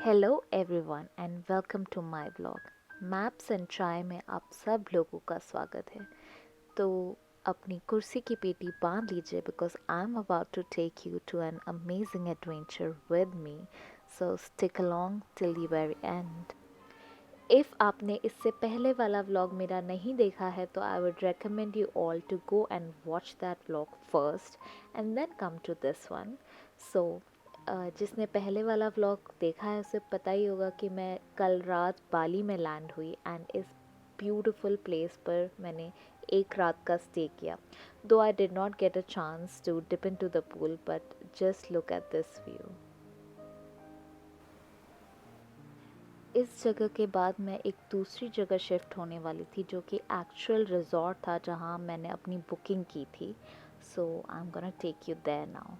Hello everyone and welcome to my vlog. Maps and chai में आप सब लोगों का स्वागत है। तो अपनी कुर्सी की पेटी बांध लीजिए because I am about to take you to an amazing adventure with me. So stick along till the very end. If आपने इससे पहले वाला व्लॉग मेरा नहीं देखा है तो I would recommend you all to go and watch that vlog first and then come to this one. So जिसने पहले वाला व्लॉग देखा है उसे पता ही होगा कि मैं कल रात बाली में लैंड हुई एंड इस ब्यूटिफुल प्लेस पर मैंने एक रात का स्टे किया। Though I did not get a chance to dip into the pool but just look at this view. इस जगह के बाद मैं एक दूसरी जगह शिफ्ट होने वाली थी जो कि एक्चुअल रिजॉर्ट था जहाँ मैंने अपनी बुकिंग की थी। So I am gonna take you there now.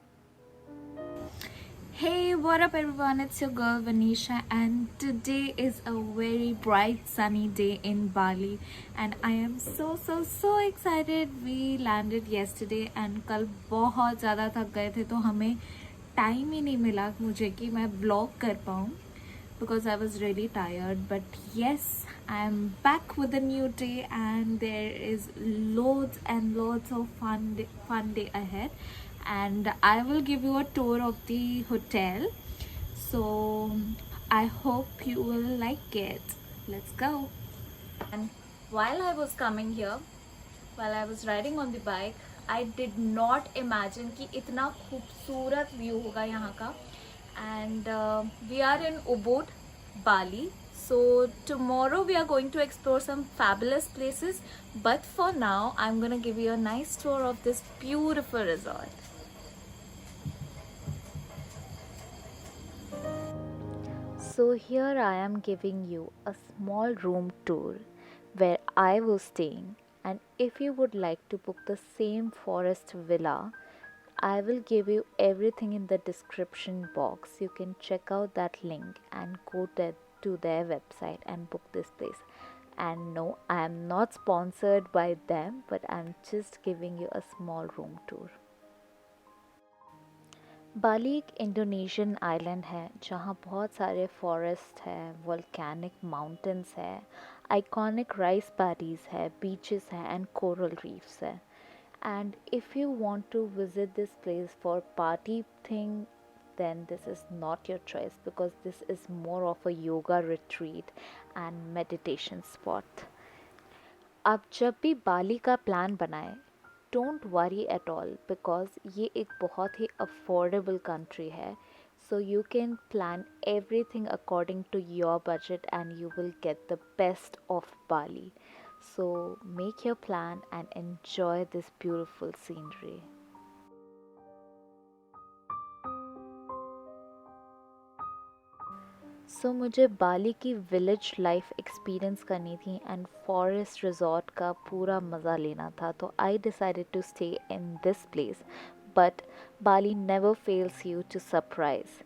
Hey, what up, everyone? It's your girl Vanisha, and today is a very bright, sunny day in Bali. And I am so excited. We landed yesterday, and कल बहुत ज़्यादा थक गए थे तो हमें time ही नहीं मिला मुझे कि मैं vlog कर पाऊँ because I was really tired. But yes, I am back with a new day, and there is loads and loads of fun day ahead. And I will give you a tour of the hotel. So I hope you will like it. Let's go. And while I was coming here, while I was riding on the bike, I did not imagine कि इतना खूबसूरत view होगा यहाँ का. And we are in Ubud, Bali. So tomorrow we are going to explore some fabulous places. But for now, I'm gonna give you a nice tour of this beautiful resort. So here I am giving you a small room tour where I was staying, and if you would like to book the same forest villa, I will give you everything in the description box. You can check out that link and go to their website and book this place. And no, I am not sponsored by them, but I'm just giving you a small room tour. बाली एक Indonesian island है जहाँ बहुत सारे forest है, volcanic mountains है, iconic rice paddies है, beaches हैं and coral reefs है. And if you want to visit this place for party thing, then this is not your choice because this is more of a yoga retreat and meditation spot. आप जब भी बाली का plan बनाएं, don't worry at all because ये एक बहुत ही affordable country है. So you can plan everything according to your budget and you will get the best of Bali. So make your plan and enjoy this beautiful scenery. सो मुझे Bali की village life experience करनी थी and forest resort का पूरा मज़ा लेना था, तो I decided to stay in this place. But Bali never fails you to surprise.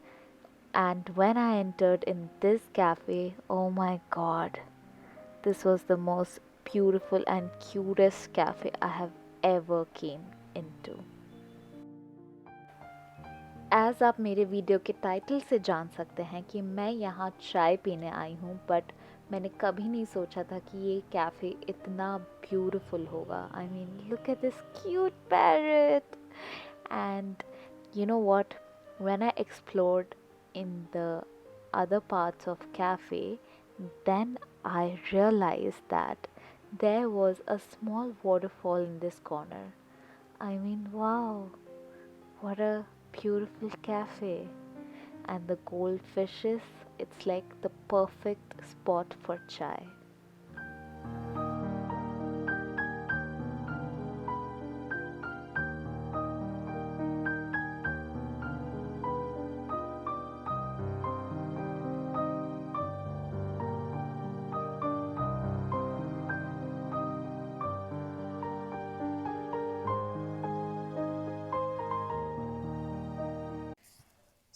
And when I entered in this cafe, oh my god, this was the most beautiful and cutest cafe I have ever came into. As आप मेरे video के title से जान सकते हैं कि मैं यहाँ चाय पीने आई हूँ, बट मैंने कभी नहीं सोचा था कि ये कैफ़े इतना ब्यूटीफुल होगा. I mean look at this cute parrot. And you know what, when I explored in the other parts of cafe, then I realized that there was a small waterfall in this corner. I mean, wow, what a beautiful cafe. And the goldfishes, it's like the perfect spot for chai.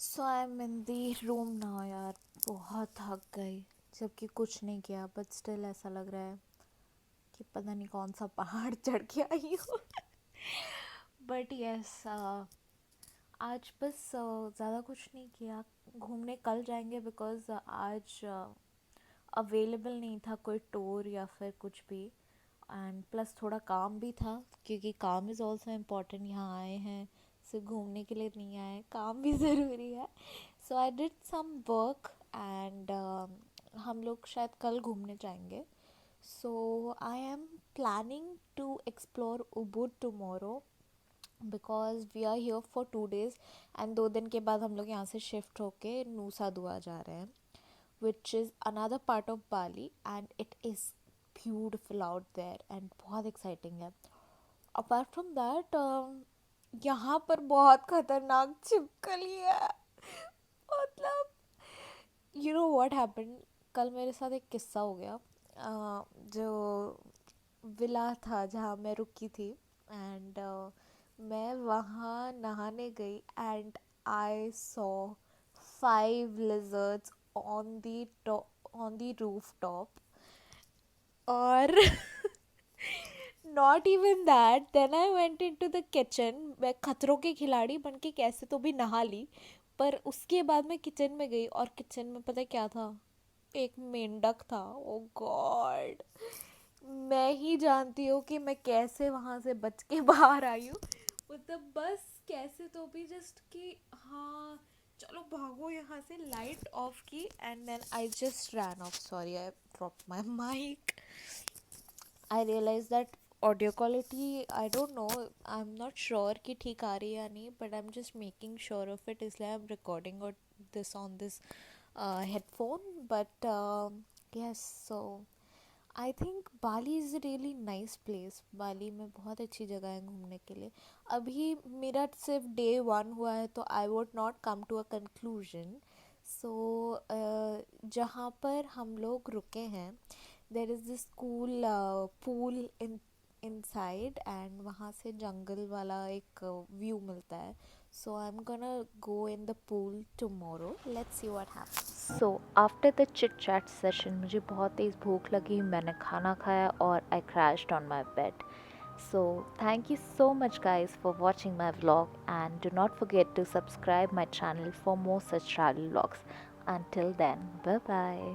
So I M in the room now यार. बहुत थक गई जबकि कुछ नहीं किया, but still ऐसा लग रहा है कि पता नहीं कौन सा पहाड़ चढ़ के आई हूँ. बट यस, आज बस ज़्यादा कुछ नहीं किया। घूमने कल जाएंगे बिकॉज़ आज अवेलेबल नहीं था कोई टूर या फिर कुछ भी। एंड प्लस थोड़ा काम भी था, क्योंकि काम इज़ ऑल्सो इम्पॉर्टेंट। यहाँ आए हैं सिर्फ घूमने के लिए नहीं आए, काम भी ज़रूरी है। So I did some work and हम लोग शायद कल घूमने जाएंगे। So I am planning to explore Ubud tomorrow because we are here for 2 days। And 2 दिन के बाद हम लोग यहाँ से शिफ्ट होके नूसा दुआ जा रहे हैं, which is another part of Bali, and it is beautiful out there and बहुत exciting है। Apart from that, यहाँ पर बहुत खतरनाक छिपकली है। मतलब what happened, कल मेरे साथ एक किस्सा हो गया। जो विला था जहाँ मैं रुकी थी, एंड मैं वहाँ नहाने गई and I saw 5 lizards on the rooftop, और not even that, then I went into the kitchen. मैं खतरों के खिलाड़ी बन के कैसे तो भी नहा ली, पर उसके बाद मैं किचन में गई और किचन में पता है क्या था? एक मेंढक था। ओ गॉड, मैं ही जानती हूँ कि मैं कैसे वहाँ से बच के बाहर आई हूँ। मतलब बस कैसे तो भी जस्ट कि हाँ चलो भागो यहाँ से, लाइट ऑफ की and then I just ran off. Sorry, I drop my mic. I realise that audio quality, I don't know, I am not sure कि ठीक आ रही है या नहीं, but I am just making sure of it, इसलिए I am recording this on this headphone. But yes, so I think Bali is a really nice place. Bali में बहुत अच्छी जगह है घूमने के लिए। अभी मेरा सिर्फ day 1 हुआ है, तो I would not come to a conclusion. So जहाँ पर हम लोग रुके हैं, there is this cool pool inside, and वहाँ से जंगल वाला एक व्यू मिलता है। So I am gonna go in the pool tomorrow, let's see what happens. So after the chit chat session मुझे बहुत तेज़ भूख लगी, मैंने खाना खाया और I crashed on my bed. So, thank you so much, guys, for watching my vlog, and do not forget to subscribe my channel for more such travel vlogs. Until then, bye bye.